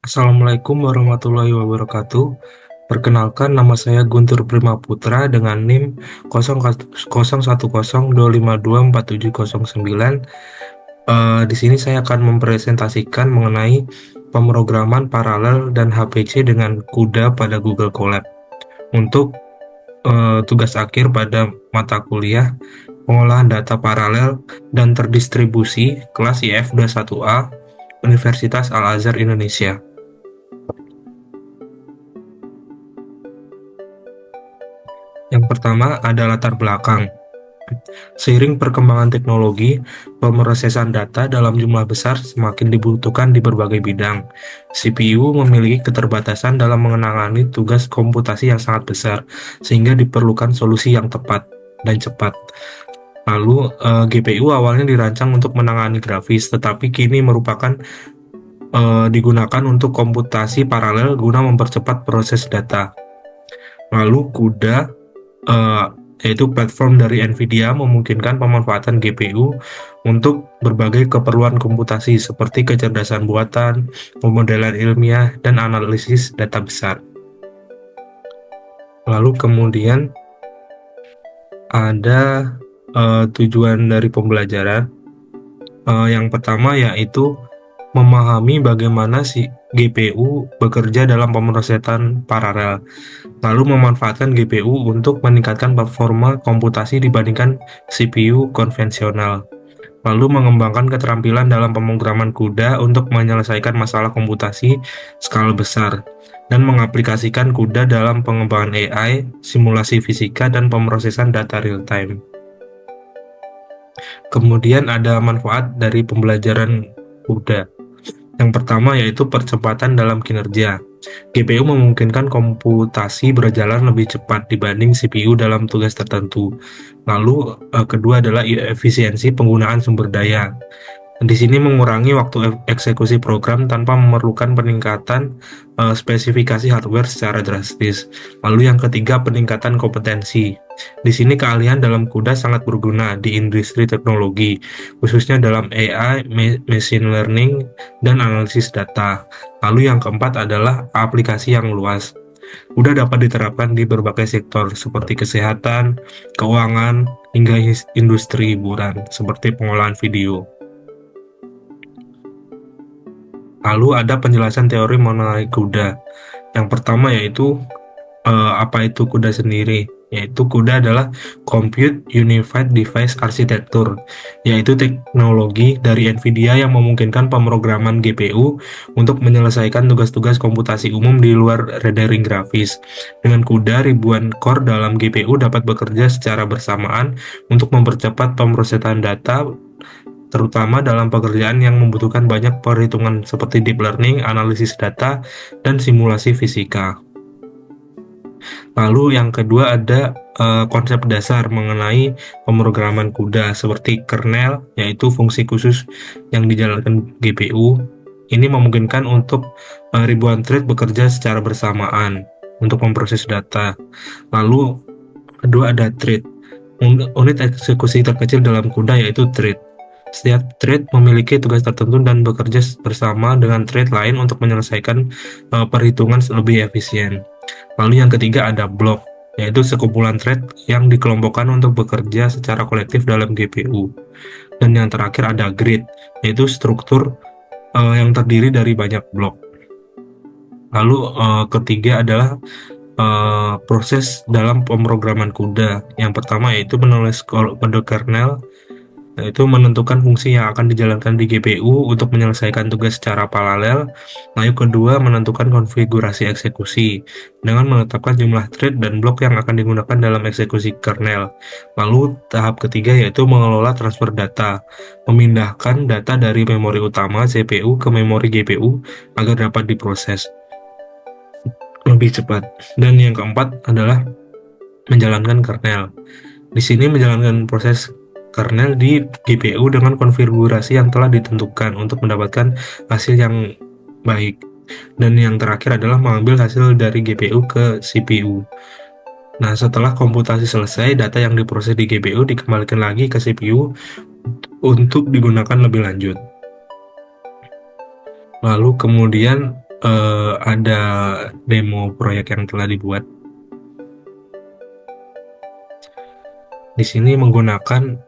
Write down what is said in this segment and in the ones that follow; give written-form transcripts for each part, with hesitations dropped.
Assalamualaikum warahmatullahi wabarakatuh. Perkenalkan, nama saya Guntur Prima Putra dengan NIM 0102524709. Di sini saya akan mempresentasikan mengenai pemrograman paralel dan HPC dengan CUDA pada Google Colab. Untuk tugas akhir pada mata kuliah pengolahan data paralel dan terdistribusi kelas IF21A Universitas Al-Azhar Indonesia. Yang pertama ada latar belakang. Seiring perkembangan teknologi, pemrosesan data dalam jumlah besar semakin dibutuhkan di berbagai bidang. CPU memiliki keterbatasan dalam menangani tugas komputasi yang sangat besar, sehingga diperlukan solusi yang tepat dan cepat. Lalu, GPU awalnya dirancang untuk menangani grafis, tetapi kini merupakan digunakan untuk komputasi paralel guna mempercepat proses data. Lalu, CUDA yaitu platform dari NVIDIA memungkinkan pemanfaatan GPU untuk berbagai keperluan komputasi seperti kecerdasan buatan, pemodelan ilmiah, dan analisis data besar. Lalu kemudian ada tujuan dari pembelajaran. Yang pertama yaitu memahami bagaimana si GPU bekerja dalam pemrosesan paralel, lalu memanfaatkan GPU untuk meningkatkan performa komputasi dibandingkan CPU konvensional, lalu mengembangkan keterampilan dalam pemrograman CUDA untuk menyelesaikan masalah komputasi skala besar, dan mengaplikasikan CUDA dalam pengembangan AI, simulasi fisika, dan pemrosesan data real-time. Kemudian ada manfaat dari pembelajaran CUDA. Yang pertama yaitu percepatan dalam kinerja. GPU memungkinkan komputasi berjalan lebih cepat dibanding CPU dalam tugas tertentu. Lalu kedua adalah efisiensi penggunaan sumber daya. Di sini mengurangi waktu eksekusi program tanpa memerlukan peningkatan spesifikasi hardware secara drastis. Lalu yang ketiga, peningkatan kompetensi. Di sini keahlian dalam CUDA sangat berguna di industri teknologi, khususnya dalam AI, machine learning, dan analisis data. Lalu yang keempat adalah aplikasi yang luas. CUDA dapat diterapkan di berbagai sektor seperti kesehatan, keuangan, hingga industri hiburan seperti pengolahan video. Lalu ada penjelasan teori mengenai CUDA. Yang pertama yaitu apa itu CUDA sendiri? Yaitu CUDA adalah Compute Unified Device Architecture, yaitu teknologi dari NVIDIA yang memungkinkan pemrograman GPU untuk menyelesaikan tugas-tugas komputasi umum di luar rendering grafis. Dengan CUDA, ribuan core dalam GPU dapat bekerja secara bersamaan untuk mempercepat pemrosesan data, terutama dalam pekerjaan yang membutuhkan banyak perhitungan seperti deep learning, analisis data, dan simulasi fisika. Lalu yang kedua ada konsep dasar mengenai pemrograman CUDA seperti kernel, yaitu fungsi khusus yang dijalankan GPU. Ini memungkinkan untuk ribuan thread bekerja secara bersamaan untuk memproses data. Lalu kedua ada thread. Unit eksekusi terkecil dalam CUDA yaitu thread. Setiap thread memiliki tugas tertentu dan bekerja bersama dengan thread lain untuk menyelesaikan perhitungan lebih efisien. Lalu yang ketiga ada block, yaitu sekumpulan thread yang dikelompokkan untuk bekerja secara kolektif dalam GPU. Dan yang terakhir ada grid, yaitu struktur yang terdiri dari banyak blok. Lalu ketiga adalah proses dalam pemrograman CUDA. Yang pertama yaitu menulis kode kernel, yaitu menentukan fungsi yang akan dijalankan di GPU untuk menyelesaikan tugas secara paralel. Lalu kedua, menentukan konfigurasi eksekusi dengan menetapkan jumlah thread dan blok yang akan digunakan dalam eksekusi kernel. Lalu tahap ketiga yaitu mengelola transfer data, memindahkan data dari memori utama CPU ke memori GPU agar dapat diproses lebih cepat. Dan yang keempat adalah menjalankan kernel. Di sini menjalankan proses kernel di GPU dengan konfigurasi yang telah ditentukan untuk mendapatkan hasil yang baik. Dan yang terakhir adalah mengambil hasil dari GPU ke CPU. Nah, setelah komputasi selesai, data yang diproses di GPU dikembalikan lagi ke CPU untuk digunakan lebih lanjut. Lalu kemudian ada demo proyek yang telah dibuat. Di sini menggunakan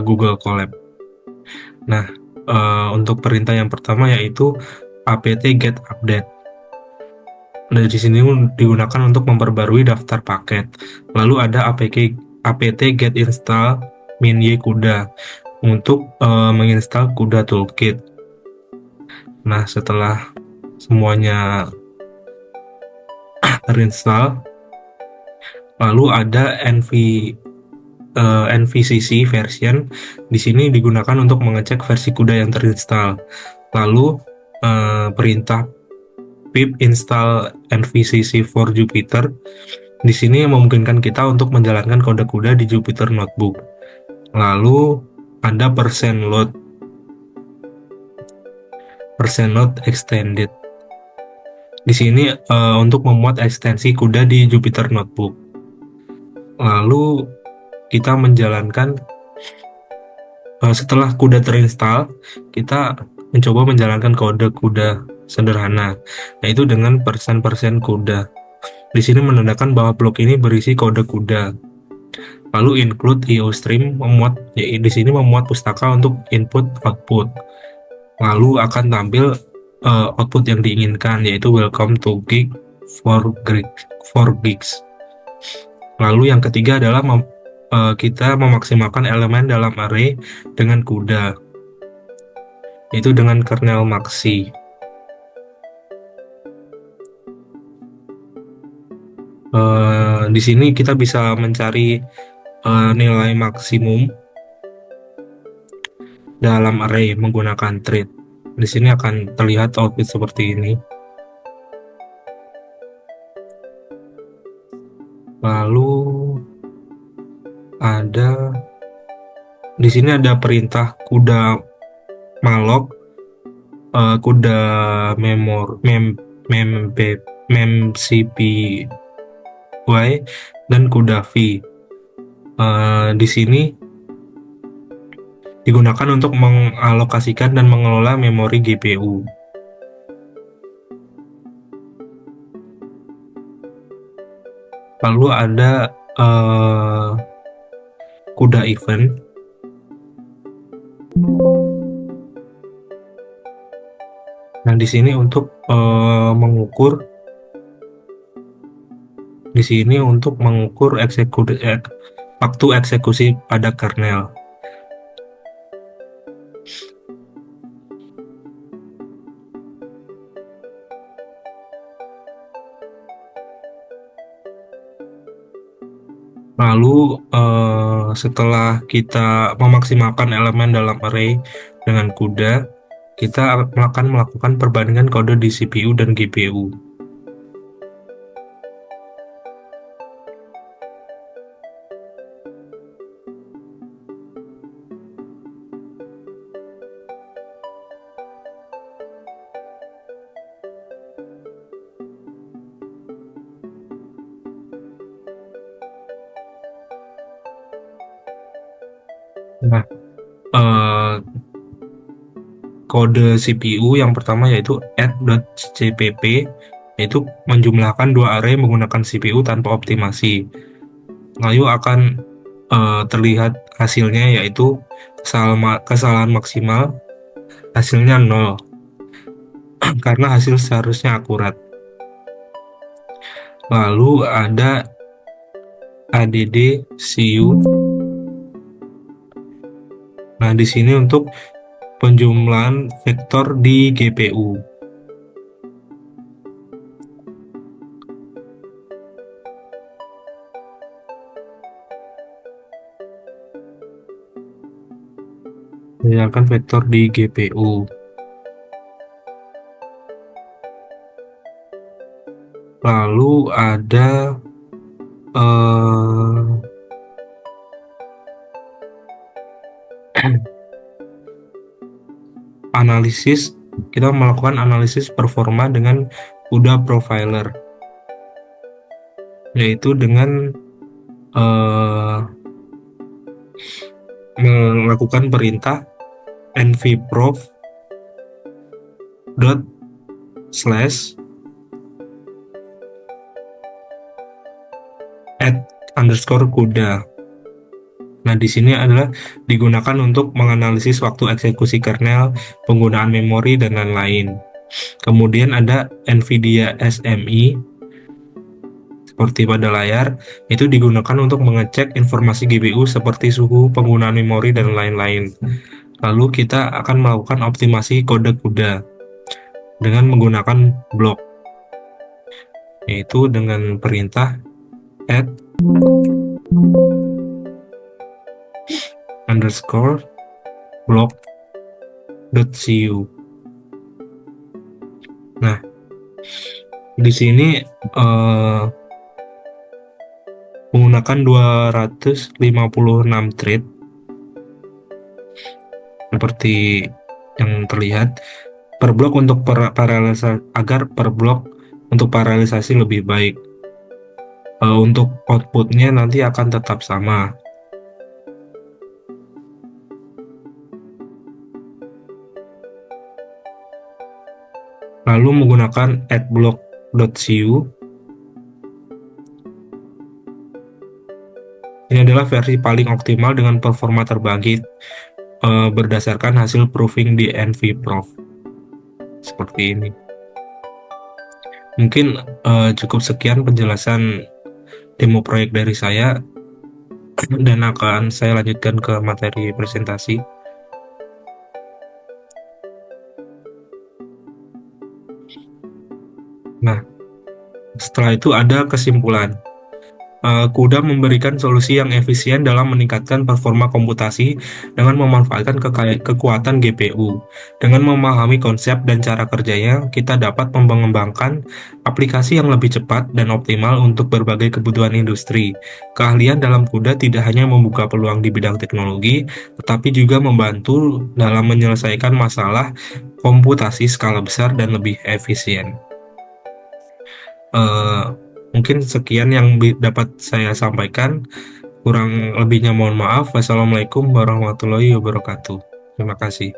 Google Colab. Nah, untuk perintah yang pertama yaitu apt get update. Dari sini digunakan untuk memperbarui daftar paket. Lalu ada apt get install min.y kuda untuk menginstal kuda toolkit. Nah, setelah semuanya terinstall, lalu ada NVCC version. Di sini digunakan untuk mengecek versi kuda yang terinstall. Lalu perintah pip install NVCC for Jupyter di sini memungkinkan kita untuk menjalankan kode kuda di Jupyter Notebook. Lalu ada %load extended. Di sini untuk memuat ekstensi kuda di Jupyter Notebook. Lalu kita menjalankan setelah kuda terinstall, kita mencoba menjalankan kode kuda sederhana, yaitu dengan persen kuda. Di sini menandakan bahwa blok ini berisi kode kuda. Lalu include IOStream di sini memuat pustaka untuk input output. Lalu akan tampil output yang diinginkan, yaitu welcome to gig 4 gigs. Lalu yang ketiga adalah kita memaksimalkan elemen dalam array dengan kuda, yaitu dengan kernel maxi. Di sini kita bisa mencari nilai maksimum dalam array menggunakan thread. Di sini akan terlihat output seperti ini. Lalu di sini ada perintah kuda malloc, kuda memcpy dan kuda v. Di sini digunakan untuk mengalokasikan dan mengelola memori GPU. Lalu ada kuda event. Nah, di sini untuk mengukur waktu eksekusi pada kernel. Lalu setelah kita memaksimalkan elemen dalam array dengan kuda, kita akan melakukan perbandingan kode di CPU dan GPU. Nah, kode CPU yang pertama yaitu add.cpp, yaitu menjumlahkan dua array menggunakan CPU tanpa optimasi. Lalu akan terlihat hasilnya, yaitu kesalahan maksimal hasilnya 0 karena hasil seharusnya akurat. Lalu ada addcu. Nah, di sini untuk penjumlahan vektor di GPU. Menjalankan vektor di GPU. Lalu ada analisis. Kita melakukan analisis performa dengan kuda profiler, yaitu dengan melakukan perintah nvprof dot slash underscore kuda. Nah, di sini adalah digunakan untuk menganalisis waktu eksekusi kernel, penggunaan memori, dan lain-lain. Kemudian ada NVIDIA SMI, seperti pada layar, itu digunakan untuk mengecek informasi GPU seperti suhu, penggunaan memori, dan lain-lain. Lalu kita akan melakukan optimasi kode kuda dengan menggunakan blok, yaitu dengan perintah add underscore block.cu. Nah, di sini menggunakan 256 thread seperti yang terlihat per blok untuk paralelisasi, agar per blok untuk paralelisasi lebih baik. Untuk outputnya nanti akan tetap sama. Lalu menggunakan add block.cu. Ini adalah versi paling optimal dengan performa terbangkit berdasarkan hasil proving di NVProv. Seperti ini. Mungkin cukup sekian penjelasan demo proyek dari saya, dan akan saya lanjutkan ke materi presentasi. Nah, setelah itu ada kesimpulan. CUDA memberikan solusi yang efisien dalam meningkatkan performa komputasi dengan memanfaatkan kekuatan GPU. Dengan memahami konsep dan cara kerjanya, kita dapat mengembangkan aplikasi yang lebih cepat dan optimal untuk berbagai kebutuhan industri. Keahlian dalam CUDA tidak hanya membuka peluang di bidang teknologi, tetapi juga membantu dalam menyelesaikan masalah komputasi skala besar dan lebih efisien. Mungkin sekian yang dapat saya sampaikan. Kurang lebihnya mohon maaf. Wassalamualaikum warahmatullahi wabarakatuh. Terima kasih.